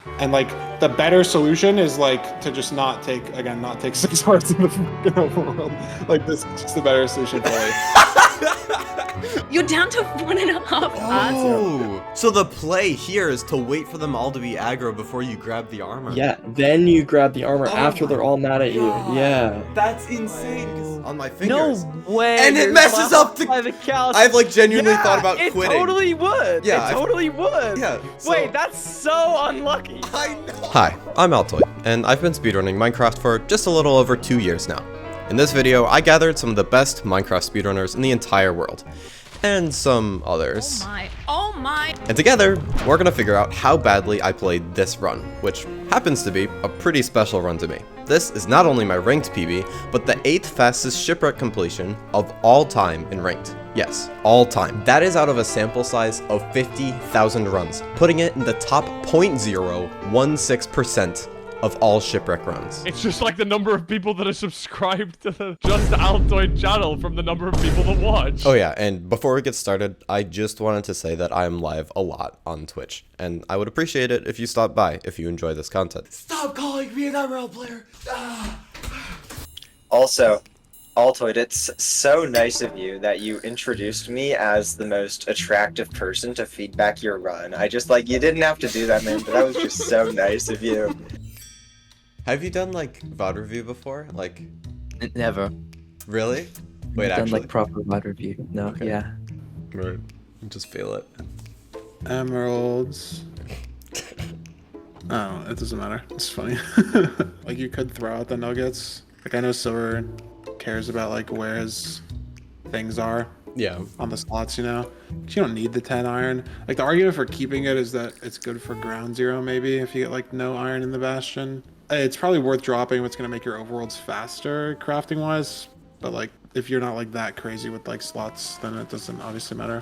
And like the better solution is like to just not take 6 hearts in the fucking overworld. Like this is just the better solution fully. You're down to 1.5 hearts. Oh, so the play here is to wait for them all to be aggro before you grab the armor. Yeah, then you grab the armor after my they're all mad at you. God. Yeah. That's insane. 'Cause on my fingers. No way. And it messes up the. couch. I've like genuinely Yeah, thought about it quitting. totally would. Yeah, it totally would. Yeah. So... Wait, that's so unlucky. I know. Hi, I'm Altoid, and I've been speedrunning Minecraft for just a little over 2 years now. In this video, I gathered some of the best Minecraft speedrunners in the entire world. And some others. Oh my. And together, we're gonna figure out how badly I played this run, which happens to be a pretty special run to me. This is not only my ranked PB, but the 8th fastest shipwreck completion of all time in ranked. Yes, all time. That is out of a sample size of 50,000 runs, putting it in the top 0.016% of all shipwreck runs. It's just like the number of people that are subscribed to the Just Altoid channel from the number of people that watch. Oh yeah, and before we get started, I just wanted to say that I am live a lot on Twitch, and I would appreciate it if you stopped by if you enjoy this content. Stop calling me an MRL player! Also, Altoid, it's so nice of you that you introduced me as the most attractive person to feedback your run. I just, like, you didn't have to do that, man, but that was just so nice of you. Have you done like VOD review before? Like, Never. really? Wait, Done actually. like proper VOD review. No, Okay. yeah. Right. Just feel it. Emeralds. Oh, it doesn't matter. It's funny. Like you could throw out the nuggets. Like I know Silver cares about like where his things are Yeah. on the slots, you know. But you don't need the 10 iron. Like the argument for keeping it is that it's good for ground zero maybe if you get like no iron in the Bastion. It's probably worth dropping if it's gonna make your overworlds faster crafting wise. But like if you're not like that crazy with like slots, then it doesn't obviously matter.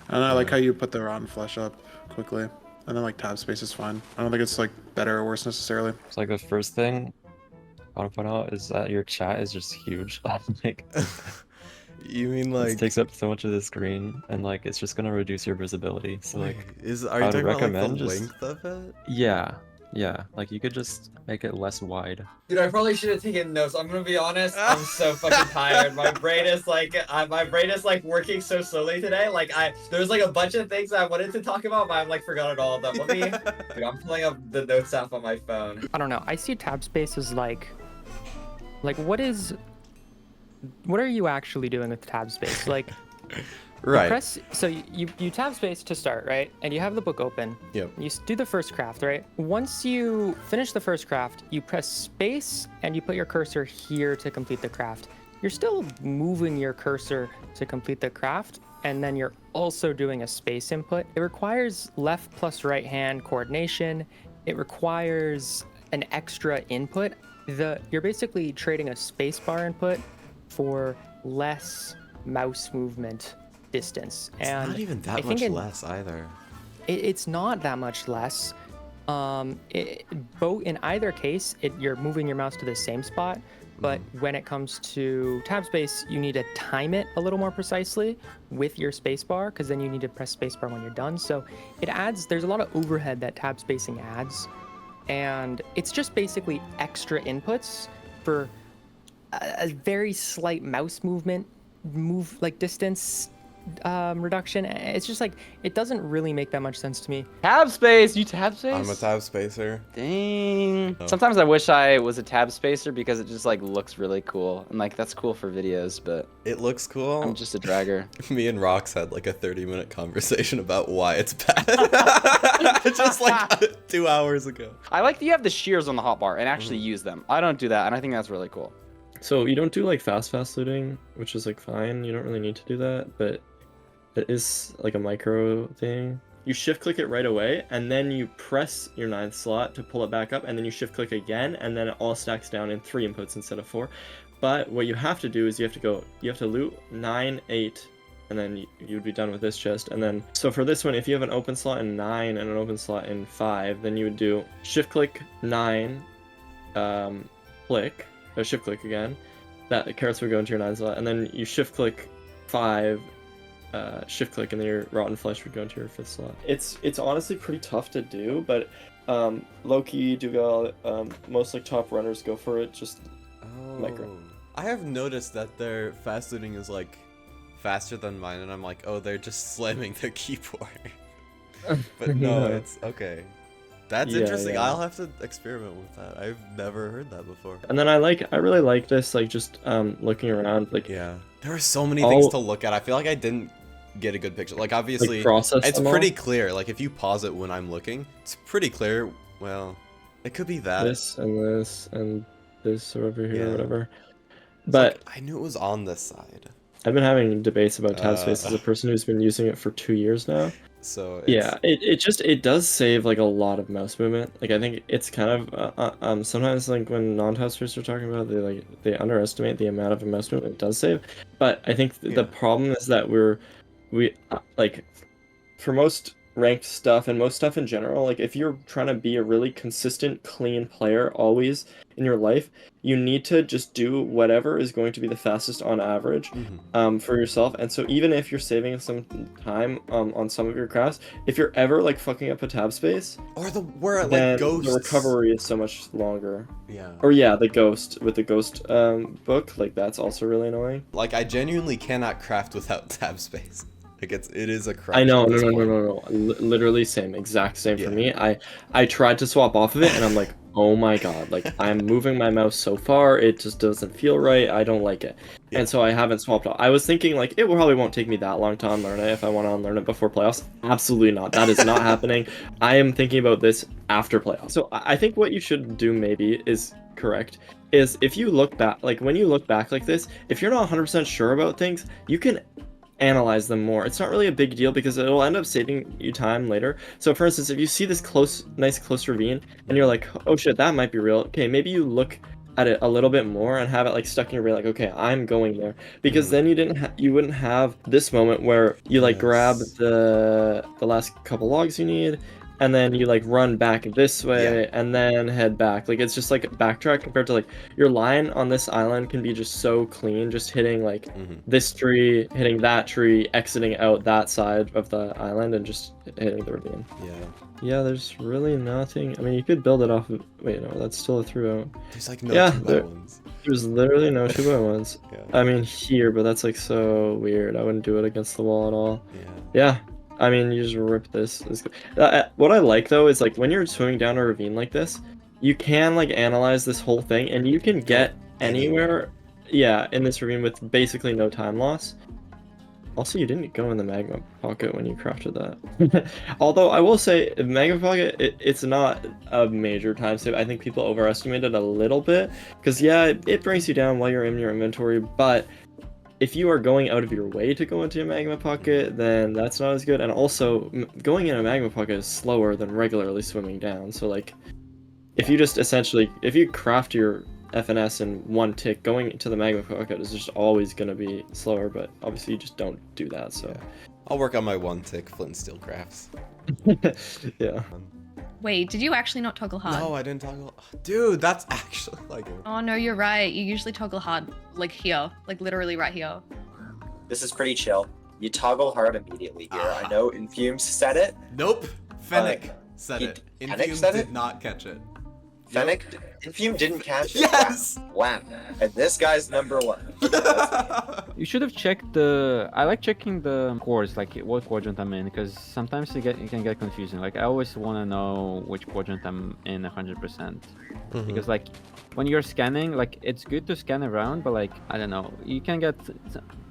And I like how you put the rotten flesh up quickly. And then like tab space is fine. I don't think it's like better or worse necessarily. It's like the first thing I want to point out is that your chat is just huge. Like, You mean it like? takes up so much of the screen, and like it's just gonna reduce your visibility. So like, Are you I would talking about like the recommend just- length of it? yeah, like you could just make it less wide. Dude, I probably should have taken notes. I'm gonna be honest. I'm so fucking tired. My brain is like working so slowly today. Like there's like a bunch of things I wanted to talk about, but I've like forgotten all of them. Dude, I'm pulling up the notes app on my phone. I don't know. I see tab space as like what are you actually doing with tab space? Like, Right. so you tab space to start, right? And you have the book open. Yep. You do the first craft, right? Once you finish the first craft, you press space and you put your cursor here to complete the craft. You're still moving your cursor to complete the craft, and then you're also doing a space input. It requires left plus right hand coordination. It requires an extra input. You're basically trading a spacebar input for less mouse movement distance. It's and not even that I think much less either. it's not that much less. Both in either case, you're moving your mouse to the same spot. But when it comes to tab space, you need to time it a little more precisely with your spacebar, because then you need to press spacebar when you're done. So there's a lot of overhead that tab spacing adds. And it's just basically extra inputs for a very slight mouse distance reduction. It's just like, it doesn't really make that much sense to me. Tab space. You tab space? I'm a tab spacer. Dang. Oh. Sometimes I wish I was a tab spacer because it just like looks really cool. And like that's cool for videos, but It looks cool. I'm just a dragger. Me and Rox had like a 30-minute conversation about why it's bad. Just like 2 hours ago. I like that you have the shears on the hotbar and actually use them. I don't do that, and I think that's really cool. So you don't do like fast looting, which is like fine. You don't really need to do that, but it is like a micro thing. You shift click it right away, and then you press your 9th slot to pull it back up, and then you shift click again, and then it all stacks down in 3 inputs instead of 4. But what you have to do is you have to loot 9, 8, and then you'd be done with this chest. And then, so for this one, if you have an open slot in 9 and an open slot in 5, then you would do shift click 9, shift click again. That carrots would go into your 9 slot, and then you shift click 5, shift click, and then your rotten flesh would go into your 5th slot. It's honestly pretty tough to do, but lowkey, Dugal, most like top runners go for it. Just micro. I have noticed that their fast looting is like faster than mine, and I'm like, oh, they're just slamming the keyboard. But no, Yeah. it's okay. That's Yeah, interesting. yeah. I'll have to experiment with that. I've never heard that before. And then I really like this, like just looking around, like Yeah, there are so many things to look at. I feel like I didn't get a good picture. Like obviously, like process it's them all. pretty clear. Like if you pause it when I'm looking, it's pretty clear. Well, it could be that. This and this over here, Yeah. whatever. It's But like, I knew it was on this side. I've been having debates about tab space as a person who's been using it for 2 years now. So Yeah, it does save like a lot of mouse movement. Like I think it's kind of sometimes like when non-testers are talking about it, they underestimate the amount of mouse movement it does save. But I think the problem is that we like for most ranked stuff and most stuff in general, like if you're trying to be a really consistent, clean player always in your life, you need to just do whatever is going to be the fastest on average for yourself. And so even if you're saving some time on some of your crafts, if you're ever like fucking up a tab space, or where it then like ghosts. the recovery is so much longer. Yeah. Or yeah, the ghost with the ghost book, like that's also really annoying. Like I genuinely cannot craft without tab space. Like it is a craft. I know, at this point. no. Literally exact same for me. I tried to swap off of it and I'm like, oh my god, like I'm moving my mouse so far, it just doesn't feel right. I don't like it. And so I haven't swapped off. I was thinking like it probably won't take me that long to unlearn it if I want to unlearn it before playoffs. Absolutely not. That is not happening. I am thinking about this after playoffs. So I think what you should do maybe is correct. Is if you look back, like when you look back like this, if you're not 100% sure about things, you can analyze them more. It's not really a big deal because it'll end up saving you time later. So for instance, if you see this nice close ravine and you're like, oh shit, that might be real. Okay, maybe you look at it a little bit more and have it like stuck in your brain, like, okay, I'm going there. Because then you wouldn't have this moment where you like grab the last couple logs you need and then you like run back this way and then head back. Like it's just like backtrack compared to like your line on this island can be just so clean, just hitting like this tree, hitting that tree, exiting out that side of the island and just hitting the ravine. Yeah, there's really nothing. I mean, you could build it off of, wait, no, that's still a throughout. There's like no 2x1s. There's literally no 2x1s. I mean here, but that's like so weird. I wouldn't do it against the wall at all. Yeah. I mean, you just rip this. What I like though is like when you're swimming down a ravine like this, you can like analyze this whole thing and you can get anywhere, in this ravine with basically no time loss. Also, you didn't go in the magma pocket when you crafted that. Although I will say, magma pocket, it's not a major time save. I think people overestimate it a little bit because it brings you down while you're in your inventory, but if you are going out of your way to go into a magma pocket, then that's not as good. And also, going in a magma pocket is slower than regularly swimming down. So like, if you just if you craft your FNS in one tick, going to the magma pocket is just always going to be slower, but obviously you just don't do that, so. I'll work on my one tick flint and steel crafts. Yeah. Wait, did you actually not toggle hard? No, I didn't toggle. Dude, that's actually like it. Oh no, you're right. You usually toggle hard, like here, like literally right here. This is pretty chill. You toggle hard immediately here. I know Infumes said it. Nope. Fennec said it. Fennec Infume said did it? not catch it. Fennec? Infume didn't catch it. Yes! Wow. And this guy's #1. You should have checked the. I like checking the chords, like what quadrant I'm in, because sometimes it can get confusing. Like I always want to know which quadrant I'm in 100%, because like when you're scanning, like it's good to scan around, but like I don't know, you can get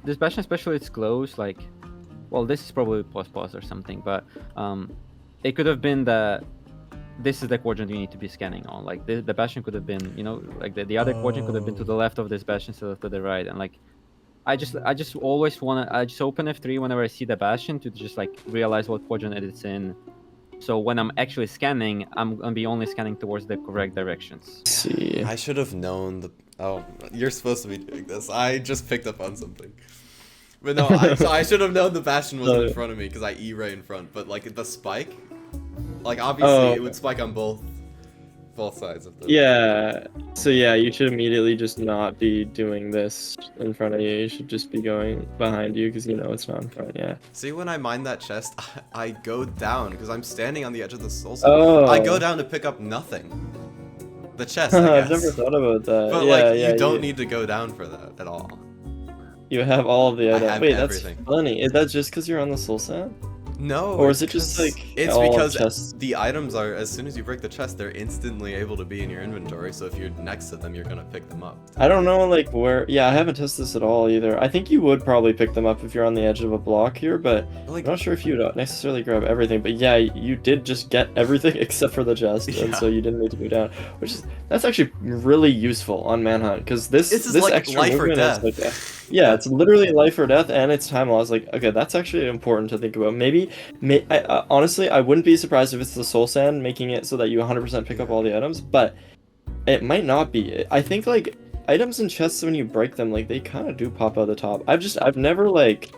this Bastion, especially it's close. Like, well, this is probably pause or something, but it could have been that. This is the quadrant you need to be scanning on. Like the Bastion could have been, you know, like the other quadrant could have been to the left of this Bastion instead of to the right. And like, I just always I just open F3 whenever I see the Bastion to just like realize what quadrant it's in. So when I'm actually scanning, I'm gonna be only scanning towards the correct directions. See. I should have known the. Oh, you're supposed to be doing this. I just picked up on something. But no, I should have known the Bastion wasn't in front of me because I E right in front. But like the spike. Like obviously it would spike on both both sides of the. Yeah. So yeah, you should immediately just not be doing this in front of you. You should just be going behind you because you know it's not in front. Yeah. See, when I mine that chest, I go down because I'm standing on the edge of the soul sand. Oh. I go down to pick up nothing. The chest, I I've guess. never thought about that. But yeah, like, yeah, you don't need to go down for that at all. You have all of the I items. have Wait, everything. that's funny. Is that just because you're on the soul sand? No. Or it's is it just because- like It's all because chests? the items are, as soon as you break the chest, they're instantly able to be in your inventory. So if you're next to them, you're gonna pick them up. I don't know, like where. Yeah, I haven't tested this at all either. I think you would probably pick them up if you're on the edge of a block here, but Like, I'm not sure if you'd necessarily grab everything. But yeah, you did just get everything except for the chest, and Yeah. so you didn't need to go down. That's actually really useful on Manhunt because this This is this like extra life or movement death. is like yeah, it's literally life or death, and it's time loss. Like okay, that's actually important to think about. Maybe honestly, I wouldn't be surprised if it's the soul sand making it so that you 100% pick up all the items, but it might not be. I think like items and chests when you break them, like they kind of do pop out the top. I've never like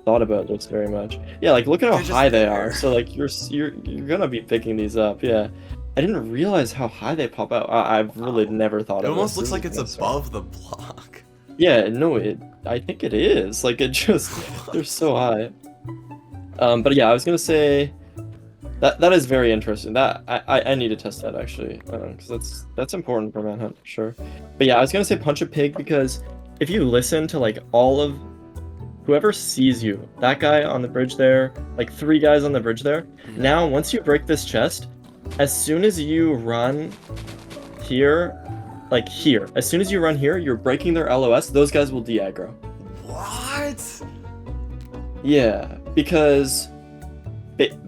thought about this very much. Yeah, like look at how They're just high they there. are. So like you're gonna be picking these up. Yeah, I didn't realize how high they pop out. I've really never thought it of almost this. looks This like is it's kinda above the block. yeah, no, I think it is. Like, it just, they're so high. But yeah, I was gonna say, that is very interesting. That, I need to test that, actually. Because that's important for Manhunt, for sure. But yeah, I was gonna say punch a pig, because if you listen to, like, all of, whoever sees you, that guy on the bridge there, like, 3 guys on the bridge there, now, once you break this chest, as soon as you run here, like here. As soon as you run here, you're breaking their LOS. Those guys will de-aggro. What? Yeah, because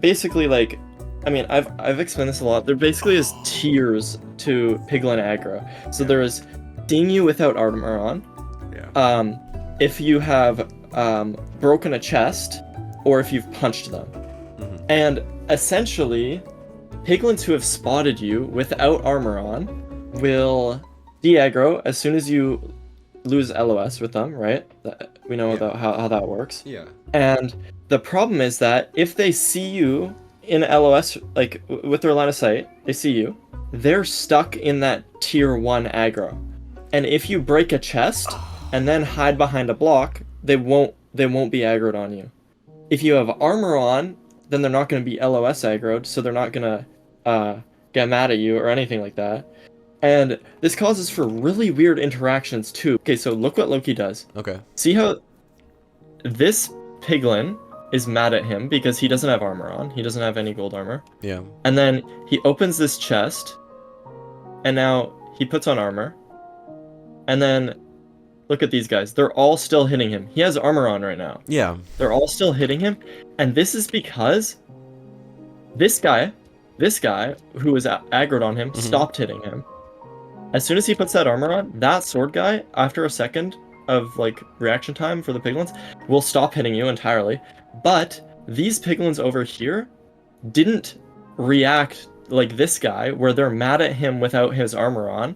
basically, like, I mean, I've explained this a lot. There basically is tiers to Piglin aggro. So there is seeing you without armor on. Yeah. If you have broken a chest, or if you've punched them. Mhm. And essentially, Piglins who have spotted you without armor on will de-aggro as soon as you lose LOS with them, right? We know Yeah. how that works. Yeah. And the problem is that if they see you in LOS, like with their line of sight, they see you, they're stuck in that tier 1 aggro. And if you break a chest and then hide behind a block, they won't be aggroed on you. If you have armor on, then they're not going to be LOS aggroed, so they're not going to get mad at you or anything like that. And this causes for really weird interactions too. Okay, so look what lowkey does. Okay. See how this Piglin is mad at him because he doesn't have armor on. He doesn't have any gold armor. Yeah. And then he opens this chest, and now he puts on armor. And then look at these guys. They're all still hitting him. He has armor on right now. Yeah. They're all still hitting him. And this is because this guy who was aggroed on him stopped hitting him. As soon as he puts that armor on, that sword guy, after a second of like reaction time for the piglins, will stop hitting you entirely. But these piglins over here didn't react like this guy, where they're mad at him without his armor on.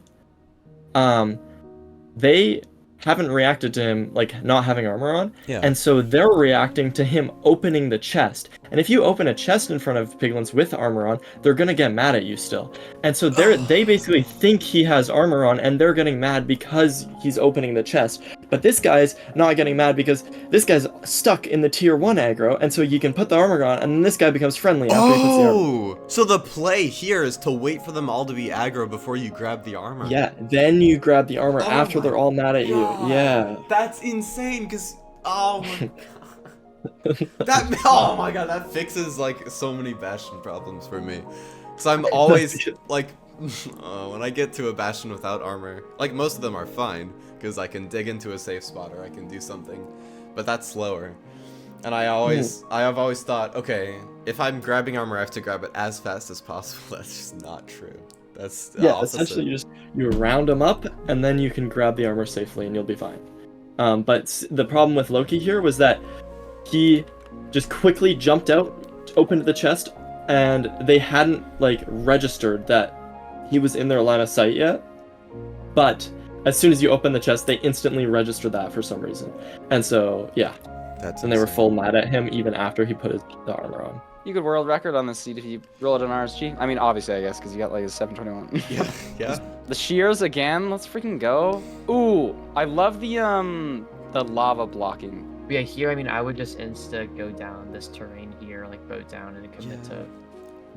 They haven't reacted to him like not having armor on, Yeah. and so they're reacting to him opening the chest. And if you open a chest in front of piglins with armor on, they're gonna get mad at you still. And so they basically think he has armor on, and they're getting mad because he's opening the chest. But this guy's not getting mad because this guy's stuck in the tier 1 aggro, and so you can put the armor on, and then this guy becomes friendly after he puts the armor. Oh, so the play here is to wait for them all to be aggro before you grab the armor. Yeah, then you grab the armor Oh after my they're all mad at you. God. Yeah. That's insane, because, oh my god. Oh my god, that fixes, like, so many Bastion problems for me. Because I'm always, like, when I get to a Bastion without armor, like, most of them are fine, because I can dig into a safe spot or I can do something, but that's slower. And I have always thought, okay, if I'm grabbing armor, I have to grab it as fast as possible. That's just not true. That's the Yeah, opposite. essentially you round them up, and then you can grab the armor safely, and you'll be fine. But the problem with lowkey here was that he just quickly jumped out, opened the chest, and they hadn't like registered that he was in their line of sight yet. But as soon as you open the chest, they instantly registered that for some reason. And so yeah, That's and they were insane. full mad at him even after he put the armor on. You could world record on this seat if you roll it in RSG. I mean, obviously, I guess, because you got like a 721. Yeah. The shears again. Let's freaking go. Ooh, I love the lava blocking. Yeah, here, I mean, I would just insta go down this terrain here, like boat down and commit to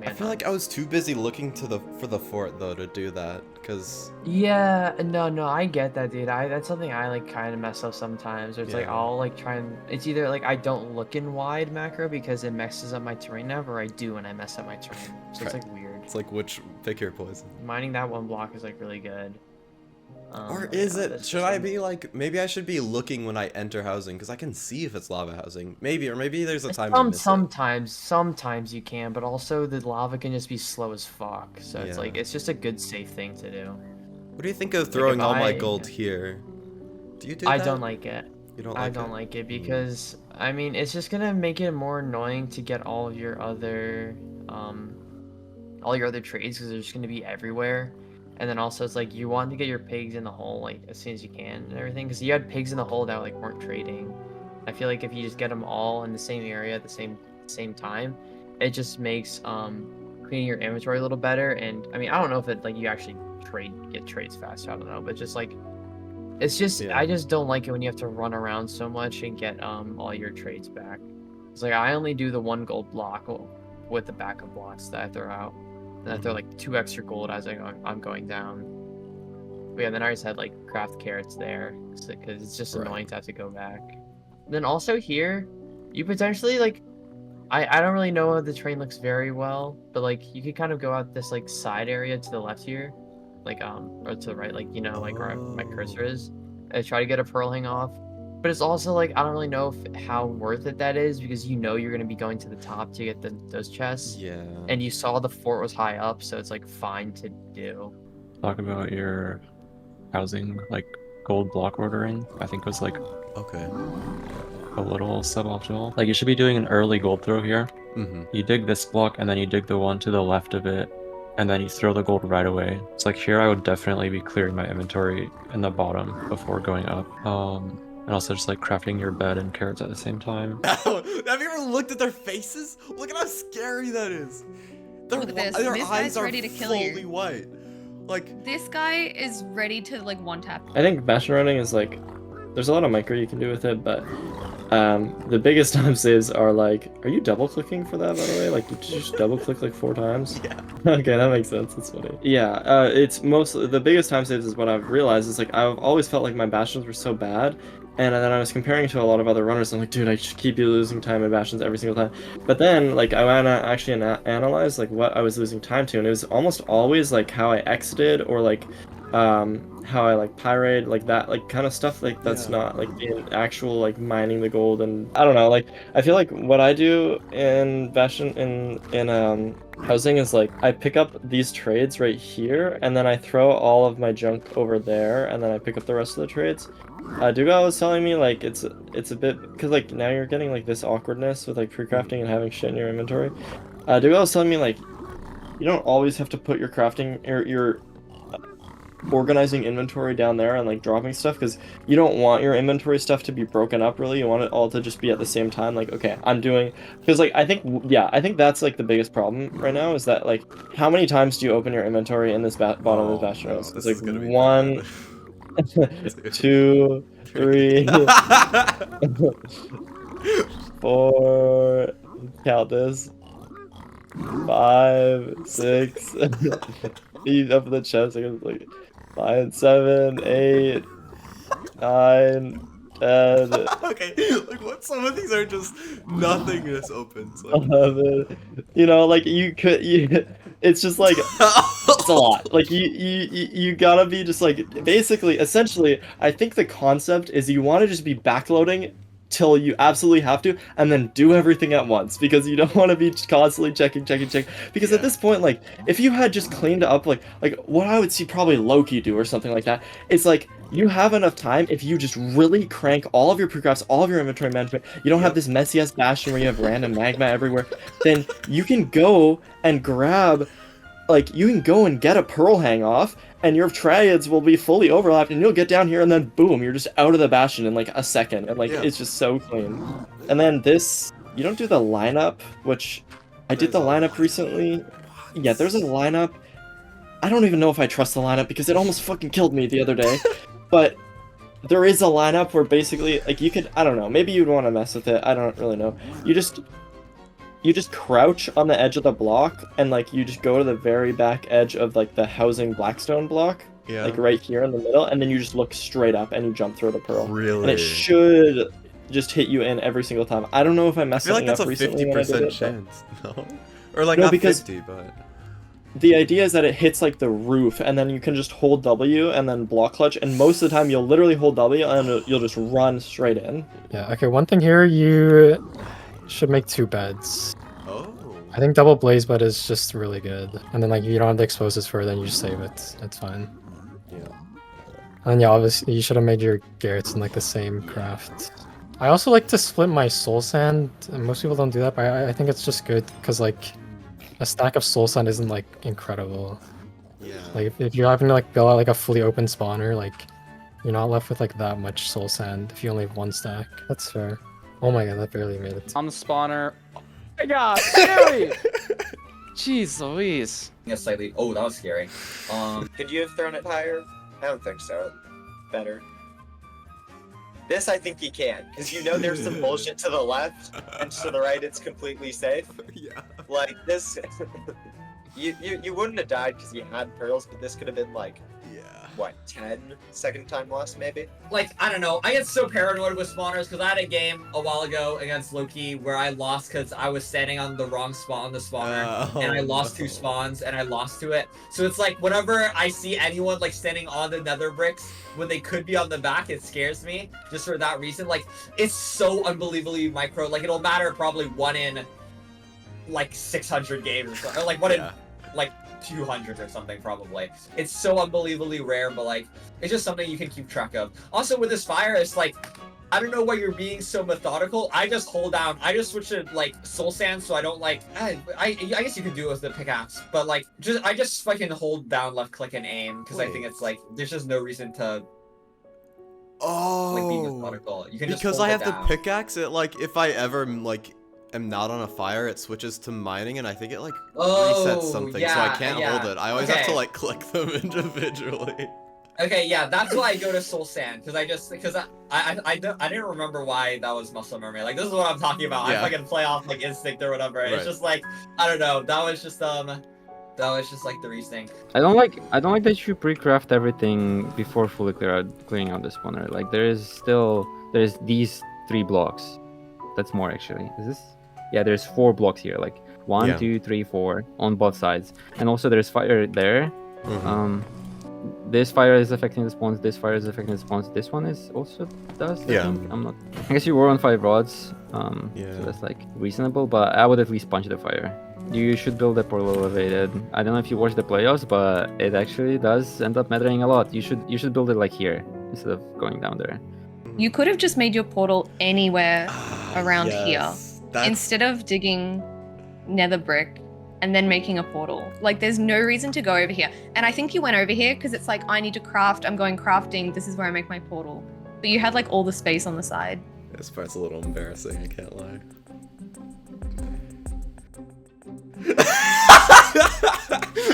I feel like I was too busy looking for the fort though to do that, cause Yeah, no, I get that, dude. That's something I like kind of mess up sometimes. Where it's like Yeah. I'll like try and it's either like I don't look in wide macro because it messes up my terrain nav, or I do and I mess up my terrain. So it's like weird. it's like pick your poison. Mining that one block is like really good. Or is it? Should I be like? Maybe I should be looking when I enter housing because I can see if it's lava housing. Maybe, or maybe there's a time. Sometimes you can, but also the lava can just be slow as fuck. So it's like it's just a good safe thing to do. What do you think of throwing all my gold here? Do you do that? I don't like it. You don't like it? I don't like it because I mean it's just gonna make it more annoying to get all of your other trades because they're just gonna be everywhere. And then also it's like you want to get your pigs in the hole like as soon as you can and everything because you had pigs in the hole that like weren't trading. I feel like if you just get them all in the same area at the same time, it just makes cleaning your inventory a little better. And I mean I don't know if it like you actually get trades faster. I don't know, but just like it's just I just don't like it when you have to run around so much and get all your trades back. It's like I only do the 1 gold block with the backup blocks that I throw out. And I throw like 2 extra gold as I'm going down. But yeah, then I just had like craft carrots there because it's just annoying to have to go back. And then also here, you potentially like, I don't really know if the terrain looks very well, but like you could kind of go out this like side area to the left here, like or to the right, like you know like where my cursor is, and try to get a pearl hang off. But it's also like I don't really know how worth it that is because you know you're gonna be going to the top to get those chests. Yeah. And you saw the fort was high up, so it's like fine to do. Talk about your housing, like gold block ordering. I think was like a little suboptimal. Like you should be doing an early gold throw here. You dig this block and then you dig the one to the left of it, and then you throw the gold right away. It's like here I would definitely be clearing my inventory in the bottom before going up. And also just like crafting your bed and carrots at the same time. Have you ever looked at their faces? Look at how scary that is. Look at this. Their This eyes guy's are ready to kill you. fully white. Like This guy is ready to like one tap. I think Bastion running is like, there's a lot of micro you can do with it, but the biggest time saves are like, are you double clicking for that by the way? Like did you just double click like 4 times? Yeah. Okay, that makes sense. That's funny. Yeah, it's mostly the biggest time saves is what I've realized is like I've always felt like my Bastions were so bad. And then I was comparing to a lot of other runners, and I'm like, dude, I just keep losing time in Bastions every single time. But then, like, I went to actually analyze, like, what I was losing time to, and it was almost always, like, how I exited, or, like, how I, like, pirate, like, that, like, kind of stuff, like, that's not, like, the actual, like, mining the gold, and, I don't know, like, I feel like what I do in Bastion, in housing is, like, I pick up these trades right here, and then I throw all of my junk over there, and then I pick up the rest of the trades. Duga was telling me like it's a bit because like now you're getting like this awkwardness with like pre-crafting and having shit in your inventory. Duga was telling me like you don't always have to put your crafting or your organizing inventory down there and like dropping stuff because you don't want your inventory stuff to be broken up really. You want it all to just be at the same time. Like okay, I'm doing because like I think that's like the biggest problem right now is that like how many times do you open your inventory in this bottom of this Bastion? It's like 1, 2, 3, 4. Count this. 5, 6. Eat up the chest. Like 5, 7, 8, 9, 10. okay, like what? Some of these are just nothingness opens. Like... 11. You know, like it's just like it's a lot. Like you gotta be just like basically, essentially. I think the concept is you want to just be backloading till you absolutely have to, and then do everything at once because you don't want to be constantly checking. Because at this point, like if you had just cleaned up, like what I would see probably lowkey do or something like that, it's like. You have enough time if you just really crank all of your pre-crafts, all of your inventory management. You don't have this messy-ass Bastion where you have random magma everywhere. Then you can go and grab, like, you can go and get a pearl hang off, and your triads will be fully overlapped, and you'll get down here, and then boom, you're just out of the Bastion in, like, a second. And, like, it's just so clean. And then this, you don't do the lineup, which I did the lineup recently. Yeah, there's a lineup. I don't even know if I trust the lineup because it almost fucking killed me the other day. But there is a lineup where basically, like, you could, I don't know, maybe you'd want to mess with it. I don't really know. You just crouch on the edge of the block and like you just go to the very back edge of like the housing blackstone block. Yeah. Like right here in the middle, and then you just look straight up and you jump through the pearl. Really? And it should just hit you in every single time. I don't know if I messed I feel like something that's up a recently when I did 50% it, chance, no? Or like No, not because 50, but... the idea is that it hits like the roof, and then you can just hold W and then block clutch, and most of the time you'll literally hold W and you'll just run straight in. Yeah, okay, one thing here, you should make 2 beds. Oh. I think double blaze bed is just really good. And then like you don't have the explosives for it, then you just save it. It's fine. Yeah. And yeah, obviously you should have made your garrets in like the same craft. I also like to split my soul sand. And most people don't do that, but I think it's just good because like a stack of soul sand isn't like incredible. Yeah. Like if you're having to like build out like a fully open spawner, like you're not left with like that much soul sand if you only have 1 stack. That's fair. Oh my god, that barely made it. On the spawner. Oh my god, really? Jeez Louise. Yeah, slightly. Oh, that was scary. Could you have thrown it higher? I don't think so. Better. This I think you can, because you know there's some bullshit to the left, and to the right it's completely safe. Yeah. Like, this... you wouldn't have died because you had pearls, but this could have been like... Yeah. What, 10 second time loss, maybe? Like, I don't know. I get so paranoid with spawners because I had a game a while ago against lowkey where I lost because I was standing on the wrong spot on the spawner, and I lost 2 spawns, and I lost to it. So it's like, whenever I see anyone, like, standing on the nether bricks when they could be on the back, it scares me, just for that reason. Like, it's so unbelievably micro. Like, it'll matter probably 1 in, like, 600 games or something. Or, like, 1 in, like, 200 or something, probably. It's so unbelievably rare, but like it's just something you can keep track of. Also with this fire, it's like I don't know why you're being so methodical. I just hold down. I just switch to like soul sand so I don't like I guess you could do it with the pickaxe, but like I just fucking hold down left click and aim because I think it's like there's just no reason to like be methodical. You can just because hold I it have down. the pickaxe, it like if I ever like am not on a fire, it switches to mining, and I think it like resets something, so I can't hold it. I always have to like click them individually. Okay, yeah, that's why I go to Soul Sand, because I didn't remember why that was Muscle Mermaid. Like, this is what I'm talking about. Yeah. I fucking play off like instinct or whatever. Right. It's just like I don't know. That was just like the reason. I don't like that you pre-craft everything before fully clearing out the spawner. Like there's these 3 blocks. That's more actually. Is this? Yeah, there's 4 blocks here. Like 1, 2, 3, 4 on both sides, and also there's fire there. This fire is affecting the spawns. This fire is affecting the spawns. This one is also does. I think. I'm not. I guess you were on 5 rods. So that's like reasonable, but I would at least punch the fire. You should build a portal elevated. I don't know if you watch the playoffs, but it actually does end up mattering a lot. You should build it like here instead of going down there. You could have just made your portal anywhere around here. Instead of digging nether brick and then making a portal. Like, there's no reason to go over here. And I think you went over here because it's like, I need to craft, I'm going crafting, this is where I make my portal. But you had like all the space on the side. This part's a little embarrassing, I can't lie.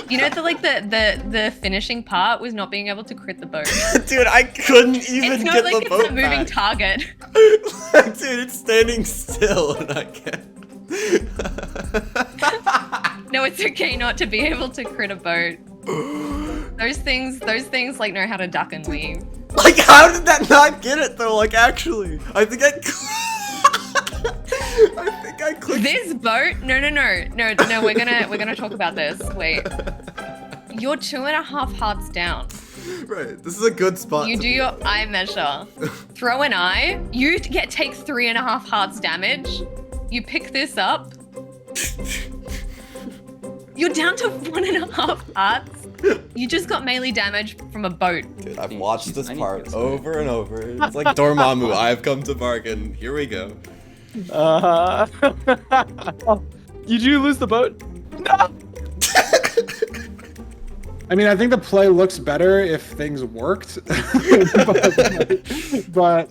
You know, the finishing part was not being able to crit the boat. Dude, I couldn't even it's not get like the boat it's a moving back. target. Dude, it's standing still and I can't. No, it's okay not to be able to crit a boat. Those things like know how to duck and weave. Like, how did that not get it though? Like, actually, I think I clicked. This boat? No. We're gonna talk about this. Wait. You're 2.5 hearts down. Right. This is a good spot. You do your eye measure. Throw an eye. You take 3.5 hearts damage. You pick this up. You're down to 1.5 hearts. You just got melee damage from a boat. Dude, I've watched this part over and over. It's like Dormammu, I've come to bargain. Here we go. Did you lose the boat? No! I mean, I think the play looks better if things worked, but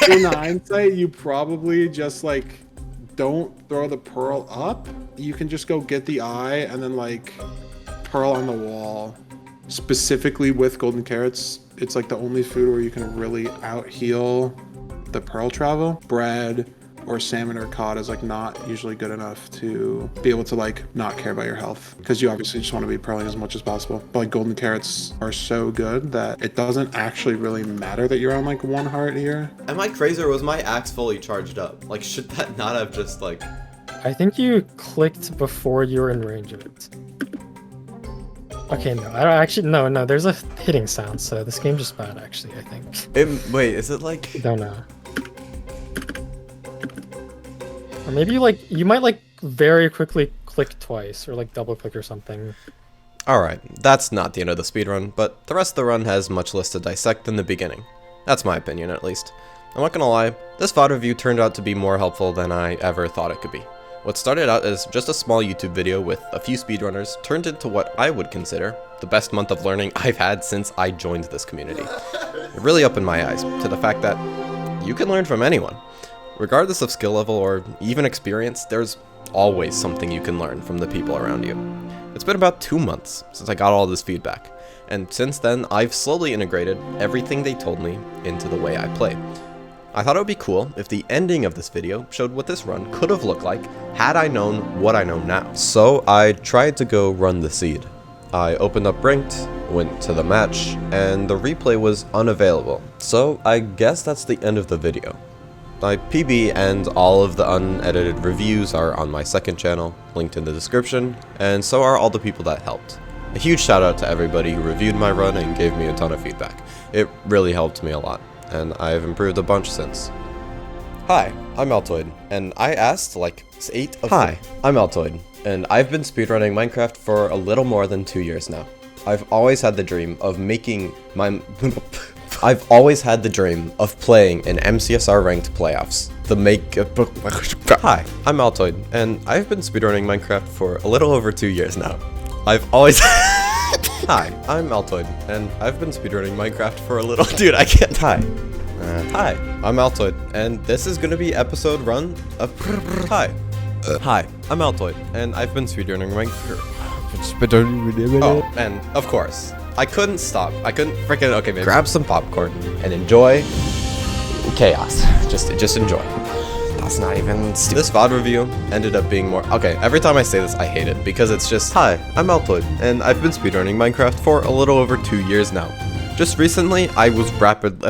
in hindsight, you probably just like don't throw the pearl up. You can just go get the eye and then like pearl on the wall. Specifically with golden carrots, it's like the only food where you can really out heal the pearl travel. Bread or salmon or cod is like not usually good enough to be able to like not care about your health, because you obviously just want to be pearling as much as possible. But like golden carrots are so good that it doesn't actually really matter that you're on like 1 heart here. Am I crazy or was my axe fully charged up? Like, should that not have just like... I think you clicked before you were in range of it. Okay, no, I don't actually, no, there's a hitting sound, so this game's just bad actually, I think. Wait, is it like... I don't know. Or maybe you might like very quickly click twice or like double click or something. Alright, that's not the end of the speedrun, but the rest of the run has much less to dissect than the beginning. That's my opinion, at least. I'm not gonna lie, this VOD review turned out to be more helpful than I ever thought it could be. What started out as just a small YouTube video with a few speedrunners turned into what I would consider the best month of learning I've had since I joined this community. It really opened my eyes to the fact that you can learn from anyone. Regardless of skill level or even experience, there's always something you can learn from the people around you. It's been about 2 months since I got all this feedback, and since then I've slowly integrated everything they told me into the way I play. I thought it would be cool if the ending of this video showed what this run could have looked like had I known what I know now. So I tried to go run the seed. I opened up ranked, went to the match, and the replay was unavailable. So I guess that's the end of the video. My PB and all of the unedited reviews are on my second channel, linked in the description, and so are all the people that helped. A huge shout out to everybody who reviewed my run and gave me a ton of feedback. It really helped me a lot, and I've improved a bunch since. Hi, I'm Altoid, and I asked like 8 of Hi, I'm Altoid, and I've been speedrunning Minecraft for a little more than 2 years now. I've always had the dream of making my... I've always had the dream of playing in MCSR ranked playoffs. Hi, I'm Altoid, and I've been speedrunning Minecraft for a little over 2 years now. I've always... Hi, I'm Altoid, and I've been speedrunning Minecraft for a little... Dude, I can't... Hi, I'm Altoid, and this is gonna be episode run of... Hi, I'm Altoid, and I've been speedrunning Minecraft... Oh, and of course, I couldn't stop. I couldn't freaking... Okay, maybe grab some popcorn and enjoy chaos. Just enjoy. That's not even stupid. This VOD review ended up being more... Okay, every time I say this, I hate it because it's just... Hi, I'm Altoid, and I've been speedrunning Minecraft for a little over 2 years now. Just recently, I was rapid...